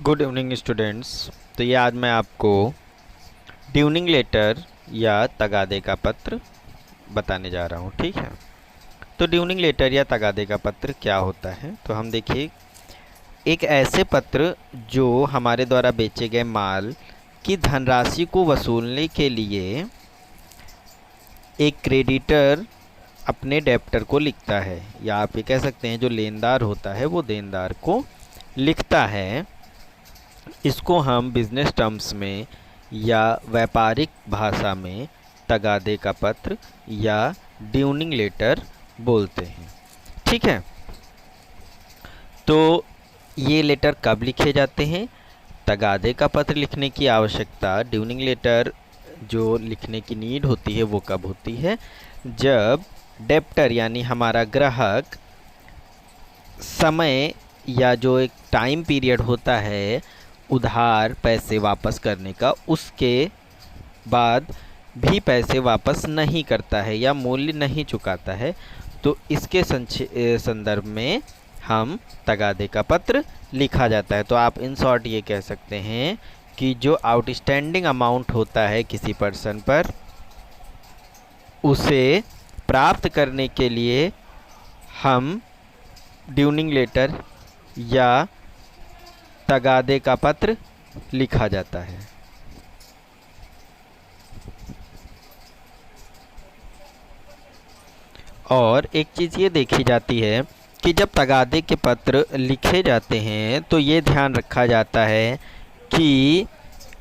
Good evening students. तो ये आज मैं आपको ड्यूनिंग लेटर या तगादे का पत्र बताने जा रहा हूँ। ठीक है, तो ड्यूनिंग लेटर या तगादे का पत्र क्या होता है। तो हम देखिए, एक ऐसे पत्र जो हमारे द्वारा बेचे गए माल की धनराशि को वसूलने के लिए एक क्रेडिटर अपने डेप्टर को लिखता है, या आप ये कह सकते हैं जो लेनदार होता है वो देनदार को लिखता है। इसको हम बिजनेस टर्म्स में या व्यापारिक भाषा में तगादे का पत्र या ड्यूनिंग लेटर बोलते हैं। ठीक है, तो ये लेटर कब लिखे जाते हैं? तगादे का पत्र लिखने की आवश्यकता, ड्यूनिंग लेटर जो लिखने की नीड होती है वो कब होती है? जब डेप्टर यानी हमारा ग्राहक समय या जो एक टाइम पीरियड होता है उधार पैसे वापस करने का, उसके बाद भी पैसे वापस नहीं करता है या मूल्य नहीं चुकाता है, तो इसके संदर्भ में हम तगादे का पत्र लिखा जाता है। तो आप इन शॉर्ट ये कह सकते हैं कि जो आउटस्टैंडिंग अमाउंट होता है किसी पर्सन पर, उसे प्राप्त करने के लिए हम ड्यूनिंग लेटर या तगादे का पत्र लिखा जाता है। और एक चीज़ ये देखी जाती है कि जब तगादे के पत्र लिखे जाते हैं तो ये ध्यान रखा जाता है कि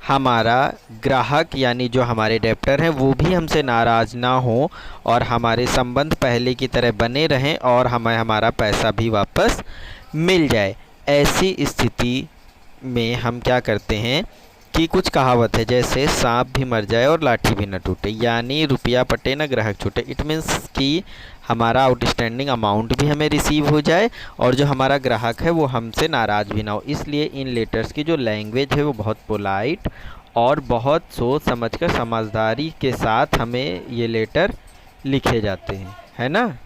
हमारा ग्राहक यानी जो हमारे डेप्टर हैं वो भी हमसे नाराज़ ना हो और हमारे संबंध पहले की तरह बने रहें और हमें हमारा पैसा भी वापस मिल जाए। ऐसी स्थिति में हम क्या करते हैं कि कुछ कहावत है, जैसे सांप भी मर जाए और लाठी भी न टूटे, यानी रुपया पटे न ग्राहक छूटे। इट मीन्स कि हमारा आउटस्टैंडिंग अमाउंट भी हमें रिसीव हो जाए और जो हमारा ग्राहक है वो हमसे नाराज़ भी ना हो। इसलिए इन लेटर्स की जो लैंग्वेज है वो बहुत पोलाइट और बहुत सोच समझकर समझदारी के साथ हमें ये लेटर लिखे जाते हैं, है ना।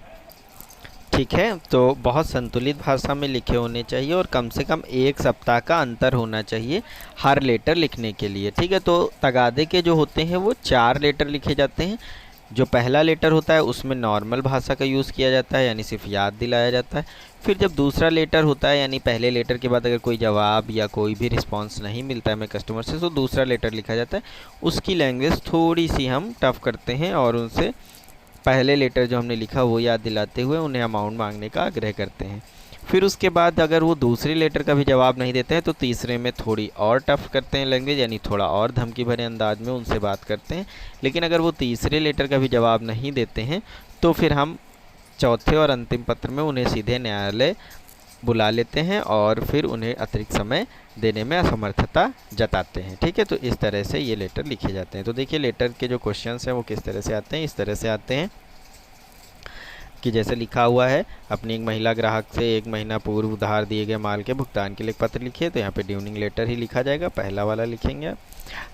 ठीक है, तो बहुत संतुलित भाषा में लिखे होने चाहिए और कम से कम 1 सप्ताह का अंतर होना चाहिए हर लेटर लिखने के लिए। ठीक है, तो तगादे के जो होते हैं वो 4 लेटर लिखे जाते हैं। जो पहला लेटर होता है उसमें नॉर्मल भाषा का यूज़ किया जाता है, यानी सिर्फ याद दिलाया जाता है। फिर जब दूसरा लेटर होता है, यानी पहले लेटर के बाद अगर कोई जवाब या कोई भी रिस्पॉन्स नहीं मिलता है हमें कस्टमर से, तो दूसरा लेटर लिखा जाता है। उसकी लैंग्वेज थोड़ी सी हम टफ करते हैं और उनसे पहले लेटर जो हमने लिखा वो याद दिलाते हुए उन्हें अमाउंट मांगने का आग्रह करते हैं। फिर उसके बाद अगर वो दूसरे लेटर का भी जवाब नहीं देते हैं तो तीसरे में थोड़ी और टफ करते हैं लैंग्वेज, यानी थोड़ा और धमकी भरे अंदाज में उनसे बात करते हैं। लेकिन अगर वो तीसरे लेटर का भी जवाब नहीं देते हैं तो फिर हम चौथे और अंतिम पत्र में उन्हें सीधे न्यायालय बुला लेते हैं और फिर उन्हें अतिरिक्त समय देने में असमर्थता जताते हैं। ठीक है, तो इस तरह से ये लेटर लिखे जाते हैं। तो देखिए, लेटर के जो क्वेश्चंस हैं वो किस तरह से आते हैं। इस तरह से आते हैं कि जैसे लिखा हुआ है, अपनी एक महिला ग्राहक से 1 महीना पूर्व उधार दिए गए माल के भुगतान के लिए पत्र लिखिए। तो यहाँ पे ड्यूनिंग लेटर ही लिखा जाएगा, पहला वाला लिखेंगे।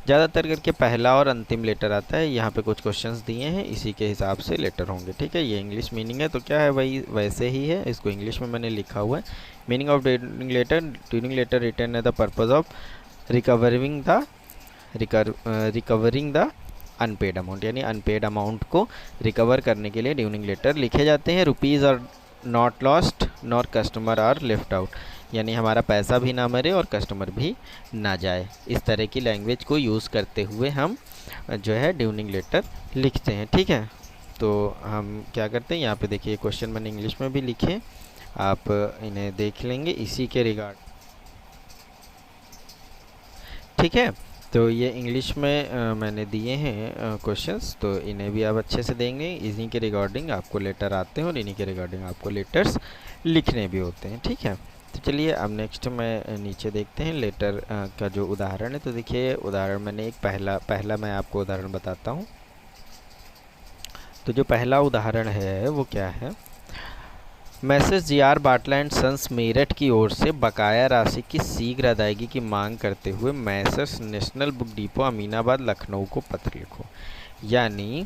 ज़्यादातर करके पहला और अंतिम लेटर आता है। यहाँ पे कुछ क्वेश्चंस दिए हैं, इसी के हिसाब से लेटर होंगे। ठीक है, ये इंग्लिश मीनिंग है तो क्या है वही वैसे ही है, इसको इंग्लिश में मैंने लिखा हुआ है। Meaning of dunning letter, dunning letter written at the purpose of recovering the unpaid amount, यानी अनपेड अमाउंट को रिकवर करने के लिए ड्यूनिंग लेटर लिखे जाते हैं। Rupees are not lost nor customer are left out, यानी हमारा पैसा भी ना मरे और कस्टमर भी ना जाए। इस तरह की लैंग्वेज को यूज़ करते हुए हम जो है ड्यूनिंग लेटर लिखते हैं। ठीक है, तो हम क्या करते हैं, यहाँ पे देखिए क्वेश्चन मैंने इंग्लिश में भी लिखे, आप इन्हें देख लेंगे इसी के रिगार्ड। ठीक है, तो ये इंग्लिश में मैंने दिए हैं क्वेश्चंस, तो इन्हें भी आप अच्छे से देंगे। इन्हीं के रिगार्डिंग आपको लेटर आते हैं और इन्हीं के रिगार्डिंग आपको लेटर्स लिखने भी होते हैं। ठीक है, तो चलिए अब नेक्स्ट में नीचे देखते हैं लेटर का जो उदाहरण है। तो देखिए, उदाहरण मैंने एक पहला मैं आपको उदाहरण बताता हूँ। तो जो पहला उदाहरण है वो क्या है, message GR. Batla and sons Meerut की ओर से बकाया राशि की शीघ्र अदायगी की मांग करते हुए message national book depot Aminabad Lucknow को पत्र लिखो। यानी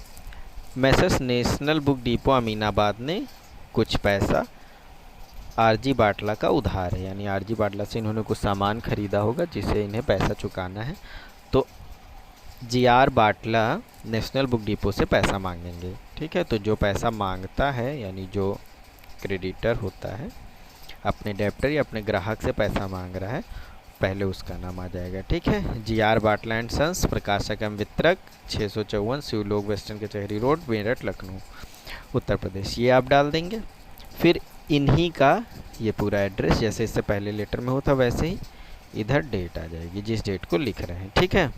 message national book depot Aminabad ने कुछ पैसा आरजी बाटला का उधार है, यानी आरजी बाटला से इन्होंने कुछ सामान खरीदा होगा जिसे इन्हें पैसा चुकाना है। तो जीआर बाटला नेशनल बुक डिपो से पैसा मांगेंगे। ठीक है, तो जो पैसा मांगता है यानी जो क्रेडिटर होता है अपने डेप्टर या अपने ग्राहक से पैसा मांग रहा है, पहले उसका नाम आ जाएगा। ठीक है, जीआर बाटला एंड सन्स, प्रकाशक एवं वितरक, 654 शिवलोक वेस्टर्न कचहरी रोड, मेरठ, लखनऊ, उत्तर प्रदेश। ये आप डाल देंगे। फिर इन्हीं का ये पूरा एड्रेस जैसे इससे पहले लेटर में होता वैसे ही इधर डेट आ जाएगी जिस डेट को लिख रहे हैं। ठीक है,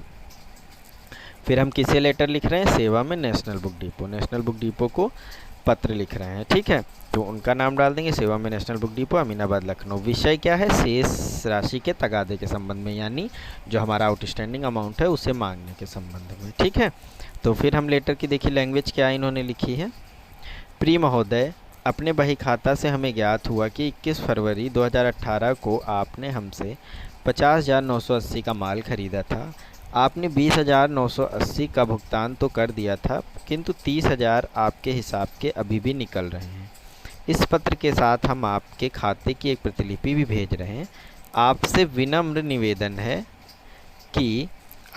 फिर हम किसे लेटर लिख रहे हैं? सेवा में national book depot, national book depot को पत्र लिख रहे हैं। ठीक है, तो उनका नाम डाल देंगे, सेवा में national book depot, Aminabad, Lucknow. विषय क्या है? शेष राशि के तगादे के संबंध में, यानी जो हमारा आउटस्टैंडिंग अमाउंट है उसे मांगने के संबंध में। ठीक है, तो फिर हम लेटर की देखिए लैंग्वेज क्या इन्होंने लिखी है। प्रिय महोदय, अपने बही खाता से हमें ज्ञात हुआ कि 21 फरवरी 2018 को आपने हमसे 50,980 का माल खरीदा था। आपने 20,980 का भुगतान तो कर दिया था, किंतु 30,000 आपके हिसाब के अभी भी निकल रहे हैं। इस पत्र के साथ हम आपके खाते की एक प्रतिलिपि भी भेज रहे हैं। आपसे विनम्र निवेदन है कि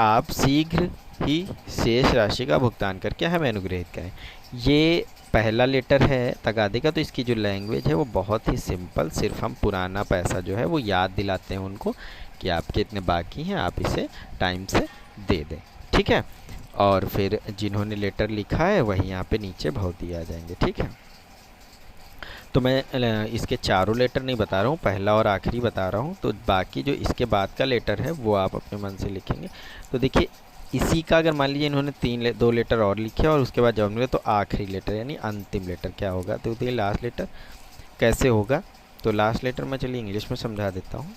आप शीघ्र ही शेष राशि का भुगतान करके हमें अनुग्रहित करें। ये पहला लेटर है तगादे का, तो इसकी जो लैंग्वेज है वो बहुत ही सिंपल, सिर्फ हम पुराना पैसा जो है वो याद दिलाते हैं उनको कि आपके इतने बाकी हैं, आप इसे टाइम से दे दें। ठीक है, और फिर जिन्होंने लेटर लिखा है वही यहाँ पे नीचे भौती आ जाएंगे। ठीक है, तो मैं इसके चारों लेटर नहीं बता रहा हूँ, पहला और आखिरी बता रहा हूँ। तो बाकी जो इसके बाद का लेटर है वो आप अपने मन से लिखेंगे। तो देखिए इसी का अगर मान लीजिए इन्होंने 2 लेटर और लिखे और उसके बाद जवाब मिले तो आखिरी लेटर यानी अंतिम लेटर क्या होगा? तो देखिए लास्ट लेटर कैसे होगा। तो लास्ट लेटर मैं चलिए इंग्लिश में समझा देता हूँ।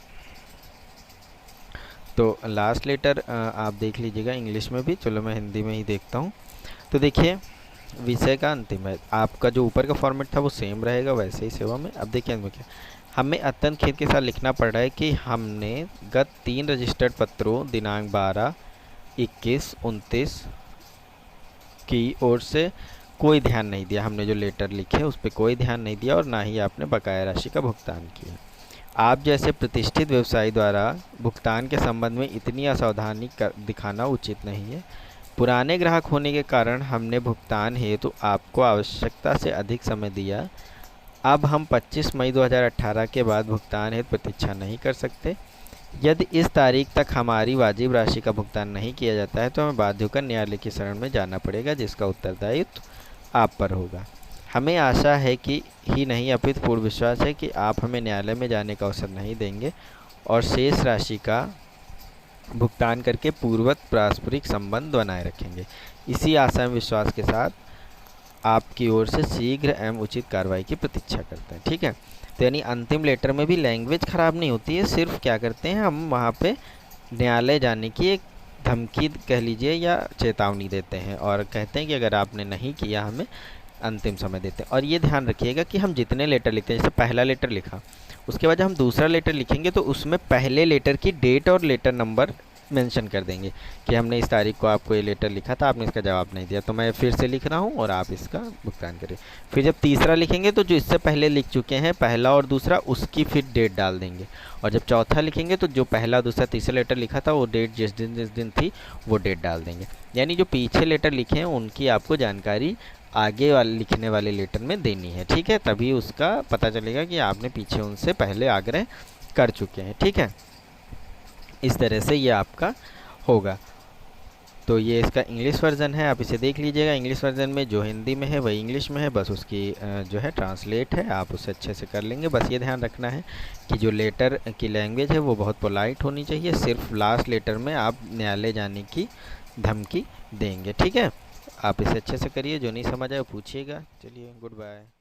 तो लास्ट लेटर आप देख लीजिएगा इंग्लिश में भी, चलो मैं हिंदी में ही देखता हूँ। तो देखिए विषय का अंतिम है, आपका जो ऊपर का फॉर्मेट था वो सेम रहेगा वैसे ही सेवा में। अब देखिए इसमें क्या, हमें अत्यंत खेद के साथ लिखना पड़ रहा है कि हमने गत 3 रजिस्टर्ड पत्रों दिनांक 12, 21, 29 की ओर से कोई ध्यान नहीं दिया। हमने जो लेटर लिखे उस पर कोई ध्यान नहीं दिया और ना ही आपने बकाया राशि का भुगतान किया। आप जैसे प्रतिष्ठित व्यवसायी द्वारा भुगतान के संबंध में इतनी असावधानी दिखाना उचित नहीं है। पुराने ग्राहक होने के कारण हमने भुगतान हेतु आपको आवश्यकता से अधिक समय दिया। अब हम 25 मई 2018 के बाद भुगतान हेतु प्रतीक्षा नहीं कर सकते। यदि इस तारीख तक हमारी वाजिब राशि का भुगतान नहीं किया जाता है तो हमें बाध्य होकर न्यायालय की शरण में जाना पड़ेगा, जिसका उत्तरदायित्व आप पर होगा। हमें आशा है कि ही नहीं अपितु पूर्ण विश्वास है कि आप हमें न्यायालय में जाने का अवसर नहीं देंगे और शेष राशि का भुगतान करके पूर्ववत पारस्परिक संबंध बनाए रखेंगे। इसी आशा एवं विश्वास के साथ आपकी ओर से शीघ्र एवं उचित कार्रवाई की प्रतीक्षा करते हैं। ठीक है, तो यानी अंतिम लेटर में भी लैंग्वेज ख़राब नहीं होती है, सिर्फ क्या करते हैं हम वहाँ पे न्यायालय जाने की एक धमकी कह लीजिए या चेतावनी देते हैं और कहते हैं कि अगर आपने नहीं किया हमें अंतिम समय देते हैं। और ये ध्यान रखिएगा कि हम जितने लेटर लिखते हैं, जैसे पहला लेटर लिखा उसके बाद जब हम दूसरा लेटर लिखेंगे तो उसमें पहले लेटर की डेट और लेटर नंबर मेंशन कर देंगे कि हमने इस तारीख को आपको ये लेटर लिखा था, आपने इसका जवाब नहीं दिया, तो मैं फिर से लिख रहा हूँ और आप इसका भुगतान करें। फिर जब तीसरा लिखेंगे तो जो इससे पहले लिख चुके हैं पहला और दूसरा उसकी फिर डेट डाल देंगे, और जब चौथा लिखेंगे तो जो पहला दूसरा तीसरा लेटर लिखा था वो डेट जिस दिन थी वो डेट डाल देंगे। यानी जो पीछे लेटर लिखे हैं उनकी आपको जानकारी आगे वाले लिखने वाले लेटर में देनी है। ठीक है, तभी उसका पता चलेगा कि आपने पीछे उनसे पहले आग्रह कर चुके हैं। ठीक है, इस तरह से ये आपका होगा। तो ये इसका इंग्लिश वर्ज़न है, आप इसे देख लीजिएगा। इंग्लिश वर्ज़न में जो हिंदी में है वही इंग्लिश में है, बस उसकी जो है ट्रांसलेट है, आप उसे अच्छे से कर लेंगे। बस ये ध्यान रखना है कि जो लेटर की लैंग्वेज है वो बहुत पोलाइट होनी चाहिए, सिर्फ लास्ट लेटर में आप न्यायालय जाने की धमकी देंगे। ठीक है, आप इसे अच्छे से करिए, जो नहीं समझ आए पूछिएगा। चलिए, गुड बाय।